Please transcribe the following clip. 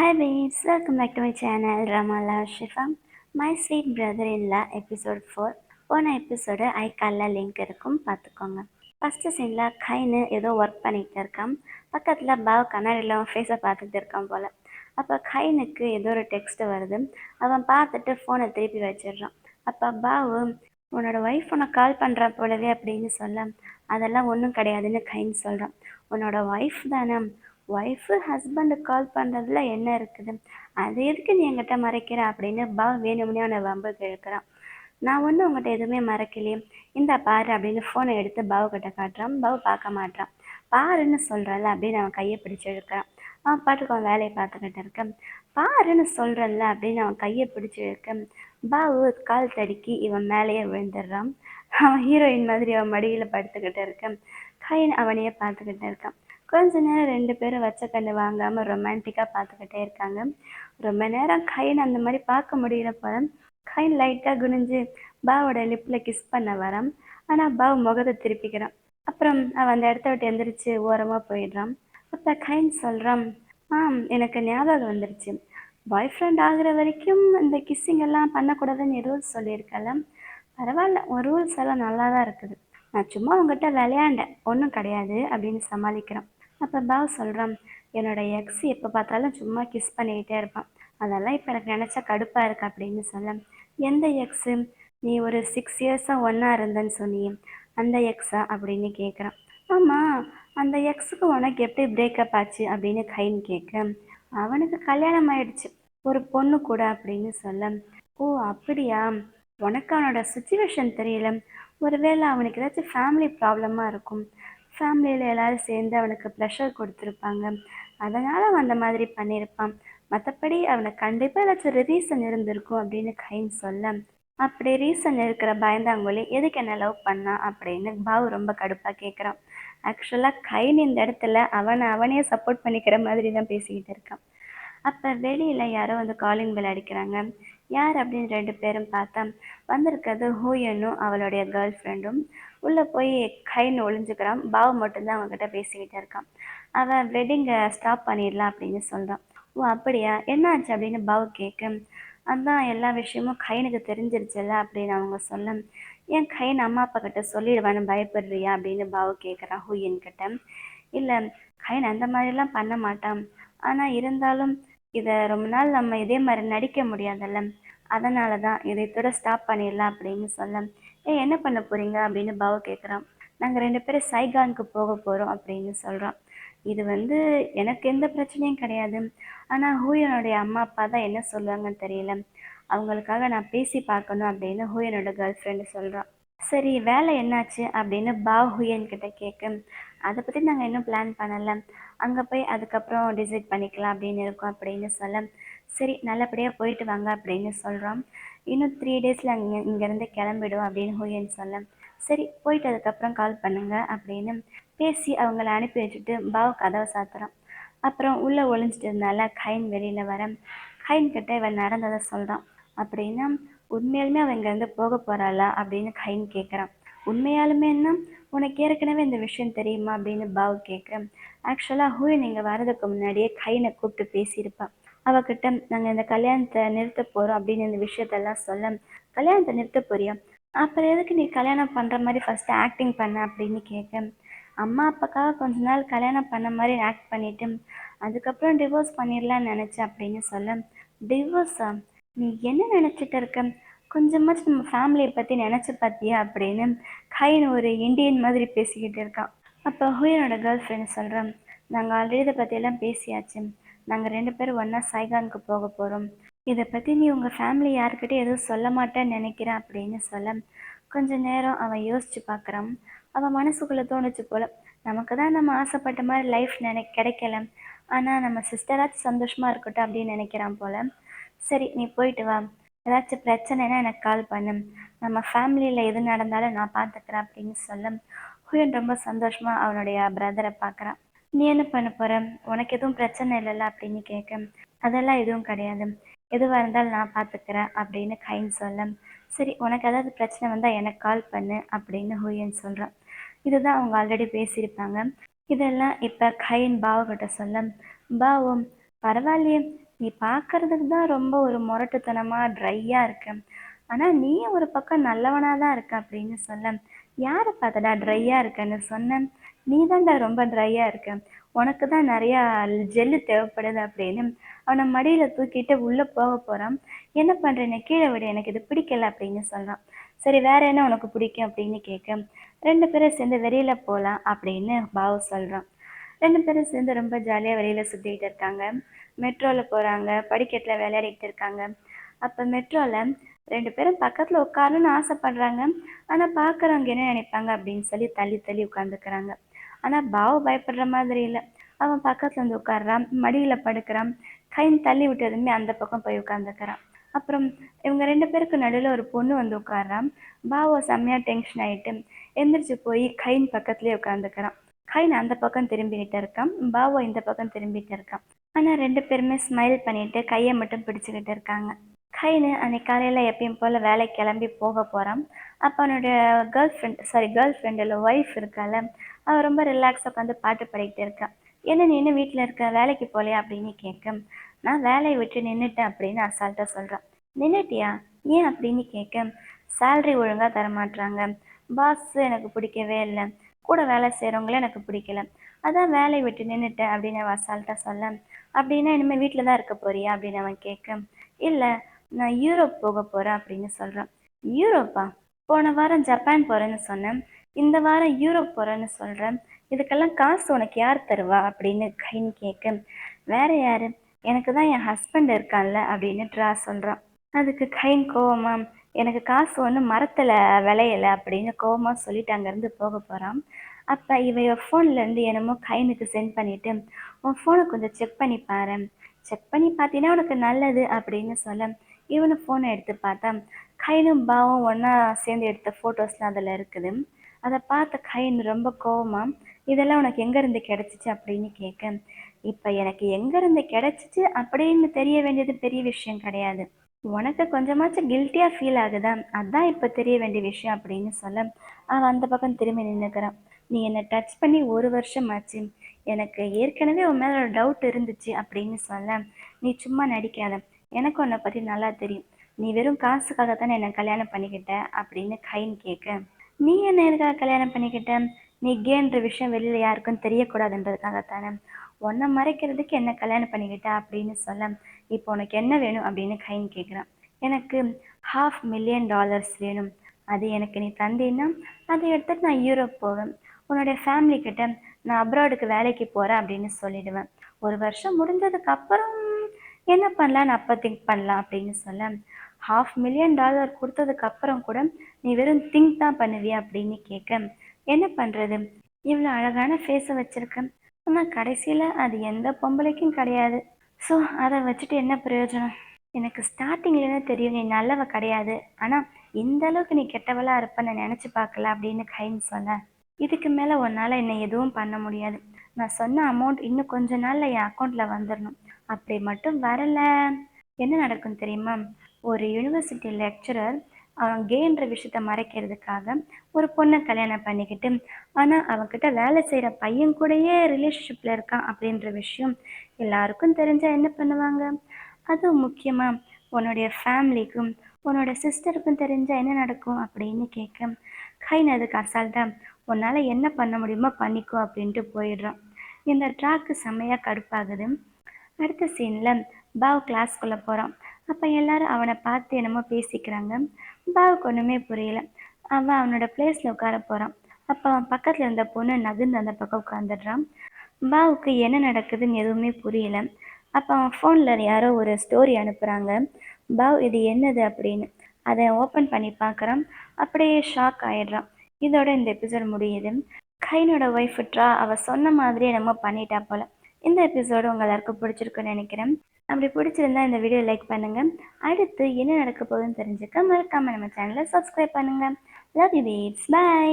Hi babes, welcome back to my channel Ramala Shifa. My sweet brother-in-law episode 4. போன episode ஐகாலில் link இருக்கும் பார்த்துக்கோங்க. First சீனில் கைன்னு ஏதோ work பண்ணிகிட்டு இருக்கான். பக்கத்தில் பாவ் கண்ணாடியில் அவன் ஃபேஸை பார்த்துட்டு இருக்கான் போல். அப்போ கைனுக்கு ஏதோ ஒரு டெக்ஸ்ட் வருது. அவன் பார்த்துட்டு ஃபோனை திருப்பி வச்சிடுறான். அப்போ பாவு உன்னோட ஒய்ஃப் உன்னை கால் பண்ணுறா போலவே அப்படின்னு சொல்ல, அதெல்லாம் ஒன்றும் கிடையாதுன்னு கைன்னு சொல்கிறான். உன்னோட ஒய்ஃப் தானே, ஒய்ஃபு ஹஸ்பண்டு கால் பண்ணுறதுல என்ன இருக்குது, அது எதுக்கு நீ என்கிட்ட மறைக்கிற அப்படின்னு பாவ் வேணும்னே அவனை வம்புக்கு இழுக்கிறான். நான் ஒன்றும் உங்கள்கிட்ட எதுவுமே மறைக்கலையே, இந்த பாரு அப்படின்னு ஃபோனை எடுத்து பாவு கிட்ட காட்டுறான். பாவு பார்க்க மாட்டான். பாருன்னு சொல்கிறல்ல அப்படின்னு அவன் கையை பிடிச்சி இழுக்கிறான். அவன் பாட்டுக்கு அவன் வேலையை பார்த்துக்கிட்டு இருக்கேன். பாருன்னு சொல்கிறல்ல அப்படின்னு அவன் கையை பிடிச்சி இழுக்க பாவு கால் தடுக்கி இவன் மேலேயே விழுந்துடுறான். அவன் ஹீரோயின் மாதிரி அவன் மடியில் படுத்துக்கிட்டு இருக்கேன். கைன் அவனையே பார்த்துக்கிட்டு இருக்கான். கொஞ்ச நேரம் ரெண்டு பேரும் வச்ச கண்ணு வாங்காமல் ரொமான்டிக்காக பார்த்துக்கிட்டே இருக்காங்க. ரொம்ப நேரம் கைன் அந்த மாதிரி பார்க்க முடியல போல. கைன் லைட்டாக குனிஞ்சு பாவோட லிப்பில் கிஸ் பண்ண வரான். ஆனால் பாவ் முகத்தை திருப்பிக்கிறான். அப்புறம் அவன் அந்த இடத்த விட்டு எந்திரிச்சு ஓரமாக போயிடுறான். அப்போ கைன் சொல்கிறான், எனக்கு ஞாபகம் வந்துருச்சு, பாய் ஃப்ரெண்ட் ஆகுற வரைக்கும் இந்த கிஸ்ஸிங் எல்லாம் பண்ணக்கூடாதுன்னு ரூல்ஸ் சொல்லியிருக்கல. பரவாயில்ல, உன் ரூல்ஸ் எல்லாம் நல்லா தான் இருக்குது. நான் சும்மா உங்ககிட்ட விளையாண்டேன், ஒன்றும் கிடையாது அப்படின்னு சமாளிக்கிறான். அப்போ பாவ் சொல்கிறான், என்னோட எக்ஸ் எப்போ பார்த்தாலும் சும்மா கிஸ் பண்ணிக்கிட்டே இருப்பான், அதெல்லாம் இப்போ எனக்கு நினச்சா கடுப்பாக இருக்கு அப்படின்னு சொல்ல, எந்த எக்ஸு, நீ ஒரு 6 இயர்ஸாக ஒன்றா இருந்தேன்னு சொன்னியே அந்த எக்ஸா அப்படின்னு கேட்குறான். ஆமாம், அந்த எக்ஸுக்கு உனக்கு எப்படி பிரேக்கப் ஆச்சு அப்படின்னு கைன்னு கேட்க, அவனுக்கு கல்யாணம் ஆயிடுச்சு, ஒரு பொண்ணு கூட அப்படின்னு சொல்ல, ஓ அப்படியா, உனக்கு அவனோட சுச்சுவேஷன் தெரியல, ஒருவேளை அவனுக்கு ஏதாச்சும் ஃபேமிலி ப்ராப்ளமாக இருக்கும், ஃபேமிலியில் எல்லோரும் சேர்ந்து அவனுக்கு ப்ரெஷர் கொடுத்துருப்பாங்க, அதனால் அவன் அந்த மாதிரி பண்ணியிருப்பான், மற்றபடி அவனுக்கு கண்டிப்பாக ஏதாச்சும் ஒரு ரீசன் இருந்திருக்கும் அப்படின்னு கைன்னு சொல்ல, அப்படி ரீசன் இருக்கிற பயந்தாங்கோலி எதுக்கு என்ன லவ் பண்ணான் அப்படின்னு பாவ் ரொம்ப கடுப்பாக கேட்குறான். ஆக்சுவலாக கைன் இந்த இடத்துல அவனே சப்போர்ட் பண்ணிக்கிற மாதிரி தான் பேசிக்கிட்டு இருக்கான். அப்போ வெளியில் யாரோ வந்து காலிங் பெல் அடிக்கிறாங்க. யார் அப்படின்னு ரெண்டு பேரும் பார்த்தா வந்திருக்கிறது ஹூயனும் அவளுடைய கேர்ள் ஃப்ரெண்டும். உள்ளே போய் கைன்னு ஒளிஞ்சுக்கிறான். பாவ் மட்டும்தான் அவங்ககிட்ட பேசிக்கிட்டு இருக்கான். அவன் வெட்டிங்கை ஸ்டாப் பண்ணிடலாம் அப்படின்னு சொல்கிறான். ஓ அப்படியா, என்னாச்சு அப்படின்னு பாவ் கேட்க, அதான் எல்லா விஷயமும் கைனுக்கு தெரிஞ்சிருச்சுல்ல அப்படின்னு அவங்க சொல்ல, ஏன் கைன் அம்மா அப்பா கிட்ட சொல்லிடுவான்னு பயப்படுறியா அப்படின்னு பாவ் கேட்குறான் ஹூயன்கிட்ட. இல்லை, கைன் அந்த மாதிரிலாம் பண்ண மாட்டான், ஆனால் இருந்தாலும் இதை ரொம்ப நாள் நம்ம இதே மாதிரி நடிக்க முடியாதல்ல, அதனால தான் இதைத்தோட ஸ்டாப் பண்ணிடலாம் அப்படின்னு சொல்ல, என்ன பண்ண போகிறீங்க அப்படின்னு பாவ் கேட்குறான். நாங்கள் ரெண்டு பேரும் சைகானுக்கு போக போகிறோம் அப்படின்னு சொல்கிறான். இது வந்து எனக்கு எந்த பிரச்சனையும் கிடையாது, ஆனால் ஹூயனுடைய அம்மா அப்பா தான் என்ன சொல்லுவாங்கன்னு தெரியல, அவங்களுக்காக நான் பேசி பார்க்கணும் அப்படின்னு ஹூயனோட கேர்ள் ஃப்ரெண்டு சொல்கிறான். சரி, வேலை என்னாச்சு அப்படின்னு பாவ் ஹுயன் கிட்ட கேட்க, அதை பற்றி நாங்கள் இன்னும் பிளான் பண்ணலை, அங்கே போய் அதுக்கப்புறம் டிசைட் பண்ணிக்கலாம் அப்படின்னு இருக்கோம் அப்படின்னு சொல்ல, சரி நல்லபடியாக போயிட்டு வாங்க அப்படின்னு சொல்கிறோம். இன்னும் 3 டேஸில் இங்கேருந்து கிளம்பிடும் அப்படின்னு ஹுயன் சொல்ல, சரி போயிட்டு அதுக்கப்புறம் கால் பண்ணுங்க அப்படின்னு பேசி அவங்கள அனுப்பி வச்சுட்டு பாவ் கதவை சாத்துறான். அப்புறம் உள்ளே ஒளிஞ்சிட்டு இருந்தால கைன் வெளியில் வர, கைன் கிட்ட இவன் நடந்ததை சொல்கிறான். அப்படின்னா உண்மையாலுமே அவன் இங்கேருந்து போக போகிறாளா அப்படின்னு கைன் கேட்குறான். உண்மையாலுமே என்ன, உனக்கு ஏற்கனவே இந்த விஷயம் தெரியுமா அப்படின்னு பாவ் கேட்குறேன். ஆக்சுவலாக ஹூய் நீங்கள் வர்றதுக்கு முன்னாடியே கைனை கூப்பிட்டு பேசியிருப்பான். அவகிட்ட நாங்கள் இந்த கல்யாணத்தை நிறுத்த போகிறோம் அப்படின்னு இந்த விஷயத்தெல்லாம் சொல்ல, கல்யாணத்தை நிறுத்த போறியா, அப்புறம் எதுக்கு நீ கல்யாணம் பண்ணுற மாதிரி ஃபஸ்ட்டு ஆக்டிங் பண்ண அப்படின்னு கேட்க, அம்மா அப்பாக்காக கொஞ்ச நாள் கல்யாணம் பண்ண மாதிரி ஆக்ட் பண்ணிவிட்டு அதுக்கப்புறம் டிவோர்ஸ் பண்ணிடலான்னு நினச்சேன் அப்படின்னு சொல்ல, டிவோர்ஸா, நீ என்ன நினச்சிட்டு இருக்க, கொஞ்சமாச்சும் நம்ம ஃபேமிலியை பற்றி நினச்சி பார்த்தியா அப்படின்னு கைன்னு ஒரு இந்தியன் மாதிரி பேசிக்கிட்டு இருக்கான். அப்போ ஹூயனோட கேர்ள் ஃப்ரெண்ட் சொல்கிறேன், நாங்கள் ஆல்ரெடி இதை பற்றியெல்லாம் பேசியாச்சு, நாங்கள் ரெண்டு பேரும் ஒன்றா சைகானுக்கு போக போகிறோம், இதை பற்றி நீ உங்கள் ஃபேமிலி யாருக்கிட்டே எதுவும் சொல்ல மாட்டேன்னு நினைக்கிறேன் அப்படின்னு சொல்ல, கொஞ்ச நேரம் அவன் யோசித்து பார்க்குறான். அவன் மனசுக்குள்ளே தோணுச்சு போல், நமக்கு தான் நம்ம ஆசைப்பட்ட மாதிரி லைஃப் கிடைக்கல, ஆனால் நம்ம சிஸ்டராச்சும் சந்தோஷமாக இருக்கட்டும் அப்படின்னு நினைக்கிறான் போல். சரி நீ போயிட்டு வா, ஏதாச்சும் பிரச்சனைனா எனக்கு கால் பண்ணு, நம்ம ஃபேமிலியில் எது நடந்தாலும் நான் பார்த்துக்கிறேன் அப்படின்னு சொல்ல, ஹுயன் ரொம்ப சந்தோஷமாக அவனுடைய பிரதரை பார்க்குறான். நீ என்ன பண்ண போகிற, உனக்கு எதுவும் பிரச்சனை இல்லைல்ல அப்படின்னு கேட்க, அதெல்லாம் எதுவும் கிடையாது, எதுவாக இருந்தாலும் நான் பார்த்துக்கிறேன் அப்படின்னு கைன் சொல்ல, சரி உனக்கு ஏதாவது பிரச்சனை வந்தால் எனக்கு கால் பண்ணு அப்படின்னு ஹூயன் சொல்கிறான். இதுதான் அவங்க ஆல்ரெடி பேசியிருப்பாங்க. இதெல்லாம் இப்போ கைன் பாவகிட்ட சொல்ல, பாவும் பரவாயில்லையே, நீ பார்க்கறதுக்கு தான் ரொம்ப ஒரு முரட்டுத்தனமா ட்ரையா இருக்க. ஆனா நீயும் ஒரு பக்கம் நல்லவனா தான் இருக்க அப்படின்னு சொல்ல, யார பார்த்தடா ட்ரையா இருக்கன்னு சொன்னேன். நீ தான்டா ரொம்ப ட்ரையா இருக்க. உனக்கு தான் நிறையா ஜெல்லு தேவைப்படுது அப்படின்னு அவனை மடியில தூக்கிட்டு உள்ள போக போறான். என்ன பண்றேன்னு கீழே விடு, எனக்கு இது பிடிக்கல அப்படின்னு சொல்றான். சரி வேற என்ன உனக்கு பிடிக்கும் அப்படின்னு கேட்க, ரெண்டு பேரும் சேர்ந்து வெளியில போலாம் அப்படின்னு பாவு சொல்றான். ரெண்டு பேரும் சேர்ந்து ரொம்ப ஜாலியாக வெளியில் சுற்றிக்கிட்டு இருக்காங்க. மெட்ரோவில் போகிறாங்க, படிக்கட்டில் விளையாடிட்டு இருக்காங்க. அப்போ மெட்ரோவில் ரெண்டு பேரும் பக்கத்தில் உட்காரணும்னு ஆசைப்படுறாங்க. ஆனால் பார்க்குறவங்க என்ன நினைப்பாங்க அப்படின்னு சொல்லி தள்ளி தள்ளி உட்காந்துக்கிறாங்க. ஆனால் பாவு பயப்படுற மாதிரி இல்லை. அவன் பக்கத்தில் வந்து உட்காடுறான், மடியில் படுக்கிறான். கைன்னு தள்ளி விட்டதுமே அந்த பக்கம் போய் உட்காந்துக்கிறான். அப்புறம் இவங்க ரெண்டு பேருக்கு நடுவில் ஒரு பொண்ணு வந்து உட்காடுறான். பாவோ செம்மையாக டென்ஷன் ஆகிட்டு எந்திரிச்சு போய் கைன் பக்கத்துலேயே உட்காந்துக்கிறான். கைன் அந்த பக்கம் திரும்பிக்கிட்டு இருக்கான், பாவோ இந்த பக்கம் திரும்பிட்டு இருக்கான். ஆனால் ரெண்டு பேருமே ஸ்மைல் பண்ணிட்டு கையை மட்டும் பிடிச்சிக்கிட்டு இருக்காங்க. கைனு அன்னைக்கு காலையில் எப்பயும் போல் வேலைக்கு கிளம்பி போக போகிறான். அப்போ அவனோட கேர்ள் ஃப்ரெண்ட் இல்லை ஒய்ஃப் இருக்கால, அவள் ரொம்ப ரிலாக்ஸாக உட்காந்து பாட்டு பாடிக்கிட்டு இருக்கான். என்ன நீ இன்னும் வீட்டில் இருக்க, வேலைக்கு போகலையா அப்படின்னு கேட்க, நான் வேலையை விட்டு நின்றுட்டேன் அப்படின்னு அசால்ட்டாக சொல்கிறான். நின்றுட்டியா, ஏன் அப்படின்னு கேட்க, சேல்ரி ஒழுங்காக தரமாட்டுறாங்க, பாஸ் எனக்கு பிடிக்கவே இல்லை, கூட வேலை செய்கிறவங்களே எனக்கு பிடிக்கல, அதான் வேலையை விட்டு நின்றுட்டேன் அப்படின்னு அவன் அசால்ட்டாக சொல்ல, அப்படின்னா இனிமேல் வீட்டில் தான் இருக்க போறியா அப்படின்னு அவன் கேட்க, இல்லை நான் யூரோப் போக போகிறேன் அப்படின்னு சொல்கிறான். யூரோப்பா? போன வாரம் ஜப்பான் போகிறேன்னு சொன்னேன், இந்த வாரம் யூரோப் போகிறேன்னு சொல்கிறேன், இதுக்கெல்லாம் காசு உனக்கு யார் தருவா அப்படின்னு கைன்னு கேட்க, வேற யாரு, எனக்கு தான் என் ஹஸ்பண்ட் இருக்கான்ல அப்படின்னு ட்ரா சொல்கிறான். அதுக்கு கைன் கோவமா, எனக்கு காசு ஒன்றும் மரத்தில் விளையலை அப்படின்னு கோவமாக சொல்லிட்டு அங்கேருந்து போக போகிறான். அப்போ இவ ஃபோன்லேருந்து என்னமோ கைனுக்கு சென்ட் பண்ணிவிட்டு, உன் ஃபோனை கொஞ்சம் செக் பண்ணி பாரு, செக் பண்ணி பார்த்தீங்கன்னா உனக்கு நல்லது அப்படின்னு சொல்ல, இவனு ஃபோனை எடுத்து பார்த்தா கைனும் பாவும் ஒன்றா சேர்ந்து எடுத்த ஃபோட்டோஸ்லாம் அதில் இருக்குது. அதை பார்த்த கைன் ரொம்ப கோவமாக, இதெல்லாம் உனக்கு எங்கேருந்து கிடச்சிச்சு அப்படின்னு கேட்க, இப்போ எனக்கு எங்கேருந்து கிடச்சிச்சு அப்படின்னு தெரிய வேண்டியது பெரிய விஷயம் கிடையாது, உனக்கு கொஞ்சமாச்சும் கில்ட்டியாக ஃபீல் ஆகுதா, அதான் இப்போ தெரிய வேண்டிய விஷயம் அப்படின்னு சொல்ல, அவன் அந்த பக்கம் திரும்பி நின்றுக்கிறான். நீ என்னை டச் பண்ணி ஒரு வருஷம் ஆச்சு, எனக்கு ஏற்கனவே உன் மேலே ஒரு டவுட் இருந்துச்சு அப்படின்னு சொல்ல, நீ சும்மா நடிக்காத, எனக்கு உன்னை பற்றி நல்லா தெரியும், நீ வெறும் காசுக்காக தானே என்னை கல்யாணம் பண்ணிக்கிட்ட அப்படின்னு கைன்னு கேட்க, நீ என்ன எதுக்காக கல்யாணம் பண்ணிக்கிட்ட, நீ கேன்ற விஷயம் வெளியில் யாருக்கும் தெரியக்கூடாதுன்றதுக்காகத்தானே, உன்னை மறைக்கிறதுக்கு என்ன கல்யாணம் பண்ணிக்கிட்ட அப்படின்னு சொல்ல, இப்போ உனக்கு என்ன வேணும் அப்படின்னு கைன்னு கேட்குறான். எனக்கு $500,000 வேணும், அது எனக்கு நீ தந்தீன்னா அதை எடுத்துட்டு நான் யூரோப் போவேன், உன்னுடைய ஃபேமிலி கிட்ட நான் அப்ராடுக்கு வேலைக்கு போகிறேன் அப்படின்னு சொல்லிடுவேன், ஒரு வருஷம் முடிஞ்சதுக்கு அப்புறம் என்ன பண்ணலான்னு அப்போ திங்க் பண்ணலாம் அப்படின்னு சொல்ல, $500,000 கொடுத்ததுக்கு அப்புறம் கூட நீ வெறும் திங்க் தான் பண்ணுவியா அப்படின்னு கேட்க, என்ன பண்ணுறது, இவ்வளோ அழகான ஃபேஸை வச்சுருக்கேன், ஆனால் கடைசியில் அது எந்த பொம்பளைக்கும் கிடையாது, ஸோ அதை வச்சுட்டு என்ன பிரயோஜனம், எனக்கு ஸ்டார்டிங்லேயே தெரியும் நீ நல்லவ கிடையாது, ஆனால் இந்த அளவுக்கு நீ கெட்டவளாக இருப்ப நான் நினச்சி பார்க்கல அப்படின்னு கைன்னு சொன்ன, இதுக்கு மேலே உன்னால் என்னை எதுவும் பண்ண முடியாது, நான் சொன்ன அமௌண்ட் இன்னும் கொஞ்ச நாளில் என் அக்கௌண்ட்டில் வந்துடணும், அப்படி மட்டும் வரலை என்ன நடக்கும் தெரியுமா, ஒரு யூனிவர்சிட்டி லெக்சரர் அவன் கேன்ற விஷயத்த மறைக்கிறதுக்காக ஒரு பொண்ணை கல்யாணம் பண்ணிக்கிட்டு, ஆனால் அவன்கிட்ட வேலை செய்கிற பையன் கூடயே ரிலேஷன்ஷிப்பில் இருக்கான் அப்படின்ற விஷயம் எல்லாருக்கும் தெரிஞ்சால் என்ன பண்ணுவாங்க, அதுவும் முக்கியமாக உன்னுடைய ஃபேமிலிக்கும் உன்னோட சிஸ்டருக்கும் தெரிஞ்சால் என்ன நடக்கும் அப்படின்னு கேட்க, கைன் அதுக்கு அசால்ட்டாக உன்னால் என்ன பண்ண முடியுமோ பண்ணிக்கோ அப்படின்ட்டு போயிடுறான். இந்த ட்ராக்கு செம்மையாக கடுப்பாகுது. அடுத்த சீனில் பாவ் கிளாஸ்க்குள்ளே போகிறான். அப்போ எல்லாரும் அவனை பார்த்து என்னமோ பேசிக்கிறாங்க. பாவுக்கு ஒன்றுமே புரியல. அவன் அவனோட பிளேஸில் உட்கார போகிறான். அப்போ அவன் பக்கத்தில் இருந்த பொண்ணு நகர்ந்து அந்த பக்கம் உட்காந்துடுறான். பாவுக்கு என்ன நடக்குதுன்னு எதுவுமே புரியல. அப்போ அவன் ஃபோனில் யாரோ ஒரு ஸ்டோரி அனுப்புகிறாங்க. பாவ் இது என்னது அப்படின்னு அதை ஓப்பன் பண்ணி பார்க்குறான். அப்படியே ஷாக் ஆகிடுறான். இதோட இந்த எபிசோட் முடியுது. கைனோட ஒய்ஃப் ட்ரா அவள் சொன்ன மாதிரியே நம்ம பண்ணிட்டா போல. இந்த எபிசோடு உங்கள் எல்லாருக்கும் பிடிச்சிருக்குன்னு நினைக்கிறேன். அப்படி பிடிச்சிருந்தா இந்த வீடியோ லைக் பண்ணுங்கள். அடுத்து என்ன நடக்க போகுதுன்னு தெரிஞ்சுக்க மறக்காமல் நம்ம சேனலை சப்ஸ்கிரைப் பண்ணுங்கள். Love you beats, by.